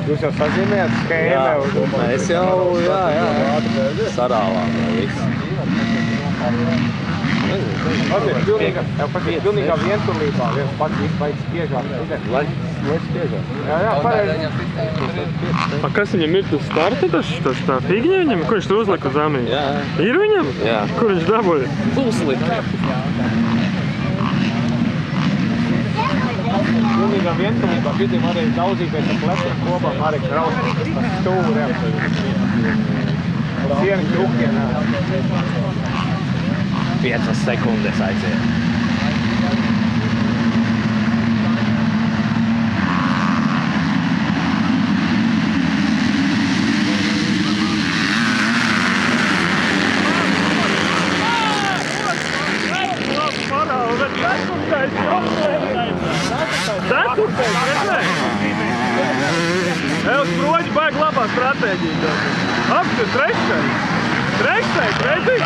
Jūs jau sazinājāt skēmē? Mēs jau, jā. Sarāvām visu. Pilnīgā vientulībā viens pats izpaids spiežāk. Lai spiežāk. Jā, pareizi. A kas viņam ir tas starta, tā figņa viņam? Ko viņš tur uzlika uz amīju? Jā. Ir viņam? Jā. Kur viņš dabūja? Pulslika. Pilnīgā vientulībā vidiem arī daudzīties ar plesiem kopām arī kraust stūriem. Sienu trukiem. 5 sekundes aiziet. Ceturtais, redzēji? Ev sproģi baigi labā stratēģija. Apskat, trešais, redzi?